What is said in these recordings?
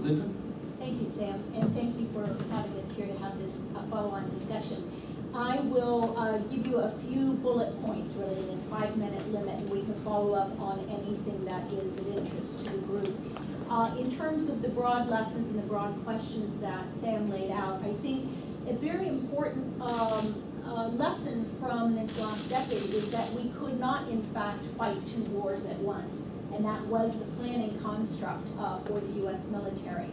Linda? Thank you, Sam, and thank you for having us here to have this follow-on discussion. I will give you a few bullet points, really, in this 5-minute limit, and we can follow up on anything that is of interest to the group. In terms of the broad lessons and the broad questions that Sam laid out, I think a very important lesson from this last decade is that we could not, in fact, fight 2 wars at once, and that was the planning construct for the U.S. military.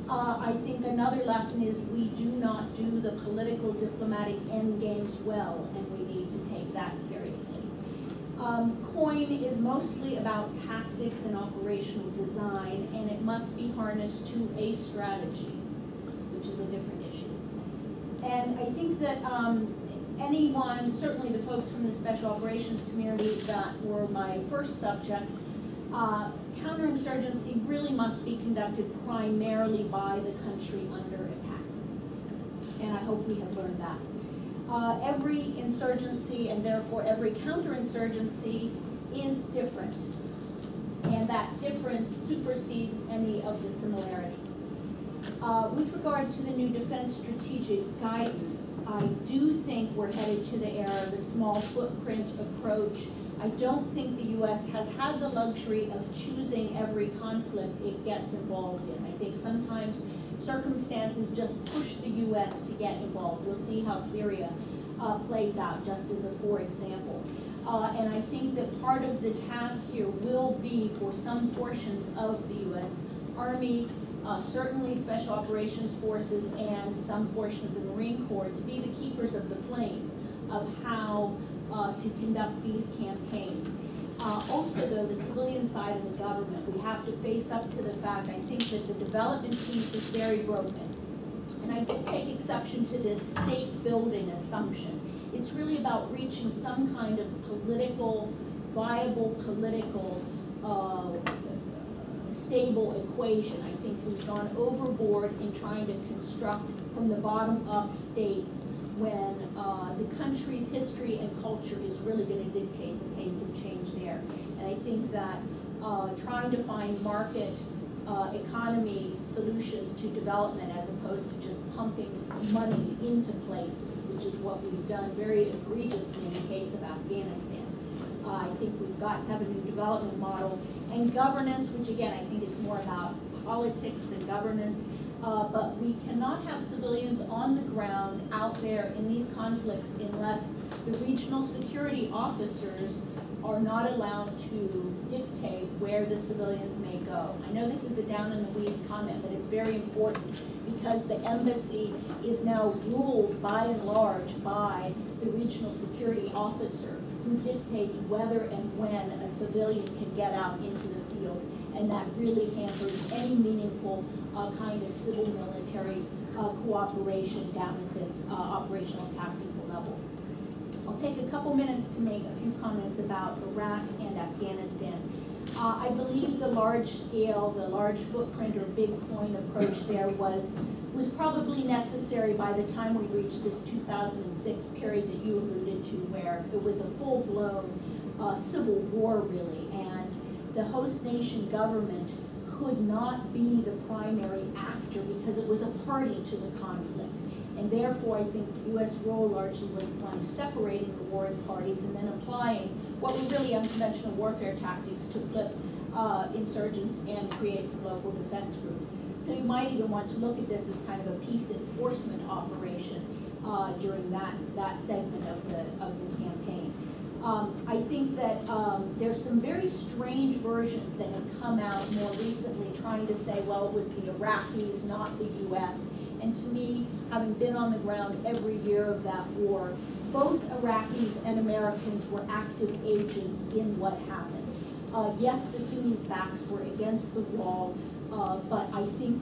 I think another lesson is we do not do the political diplomatic end games well, and we need to take that seriously. COIN is mostly about tactics and operational design, and it must be harnessed to a strategy, which is a different issue. And I think that anyone, certainly the folks from the special operations community that were my first subjects, counterinsurgency really must be conducted primarily by the country under attack. And I hope we have learned that. Every insurgency, and therefore every counterinsurgency, is different. And that difference supersedes any of the similarities. With regard to the new defense strategic guidance, I do think we're headed to the era of the small footprint approach. I don't think the U.S. has had the luxury of choosing every conflict it gets involved in. I think sometimes circumstances just push the U.S. to get involved. We'll see how Syria plays out, just as a for example. And I think that part of the task here will be for some portions of the U.S. Army, certainly Special Operations Forces, and some portion of the Marine Corps to be the keepers of the flame of how to conduct these campaigns. Also, though, the civilian side of the government, we have to face up to the fact, I think, that the development piece is very broken. And I do take exception to this state-building assumption. It's really about reaching some kind of political, viable political, stable equation. I think we've gone overboard in trying to construct from the bottom up states when the country's history and culture is really going to dictate the pace of change there. And I think that trying to find market economy solutions to development as opposed to just pumping money into places, which is what we've done very egregiously in the case of Afghanistan. I think we've got to have a new development model. And governance, which again, I think it's more about politics than governance, but we cannot have civilians on the ground out there in these conflicts unless the regional security officers are not allowed to dictate where the civilians may go. I know this is a down-in-the-weeds comment, but it's very important because the embassy is now ruled by and large by the regional security officer who dictates whether and when a civilian can get out into the field, and that really hampers any meaningful kind of civil-military cooperation down at this operational tactical level. I'll take a couple minutes to make a few comments about Iraq and Afghanistan. I believe the large scale, the large footprint or big point approach there was probably necessary by the time we reached this 2006 period that you alluded to, where it was a full-blown civil war really, and the host nation government could not be the primary actor because it was a party to the conflict. And therefore, I think the U.S. role largely was one of separating the warring parties and then applying what were really unconventional warfare tactics to flip insurgents and create some local defense groups. So you might even want to look at this as kind of a peace enforcement operation during that segment of the campaign. I think that there's some very strange versions that have come out more recently trying to say, well, it was the Iraqis, not the U.S. And to me, having been on the ground every year of that war, both Iraqis and Americans were active agents in what happened. Yes, the Sunnis' backs were against the wall, but I think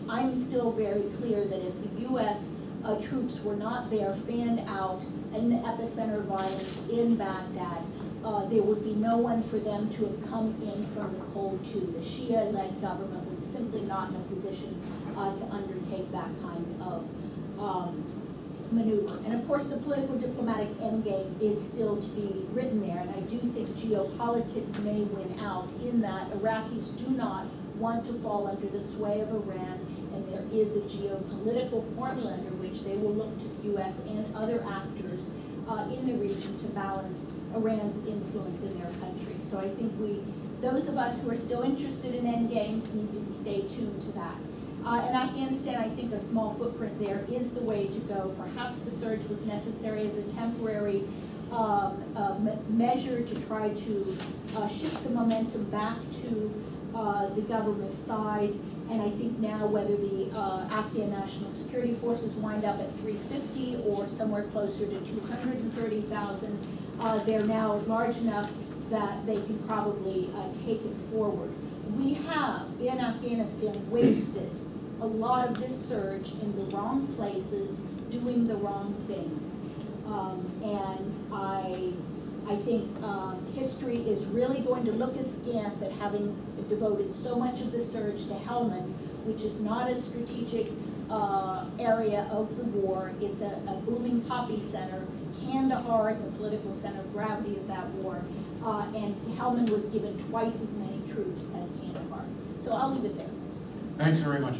I'm still very clear that if the U.S. Troops were not there, fanned out in the epicenter of violence in Baghdad, there would be no one for them to have come in from the cold to. The Shia-led government was simply not in a position to undertake that kind of maneuver. And of course, the political diplomatic endgame is still to be written there, and I do think geopolitics may win out in that Iraqis do not want to fall under the sway of Iran, and there is a geopolitical formula under which they will look to the U.S. and other actors in the region to balance Iran's influence in their country. So I think those of us who are still interested in endgames need to stay tuned to that. In Afghanistan, I think a small footprint there is the way to go. Perhaps the surge was necessary as a temporary measure to try to shift the momentum back to the government side. And I think now whether the Afghan National Security Forces wind up at 350 or somewhere closer to 230,000, they're now large enough that they can probably take it forward. We have, in Afghanistan, wasted a lot of this surge in the wrong places, doing the wrong things. And I think history is really going to look askance at having devoted so much of the surge to Helmand, which is not a strategic area of the war. It's a booming poppy center. Kandahar is the political center of gravity of that war. And Helmand was given twice as many troops as Kandahar. So I'll leave it there. Thanks very much.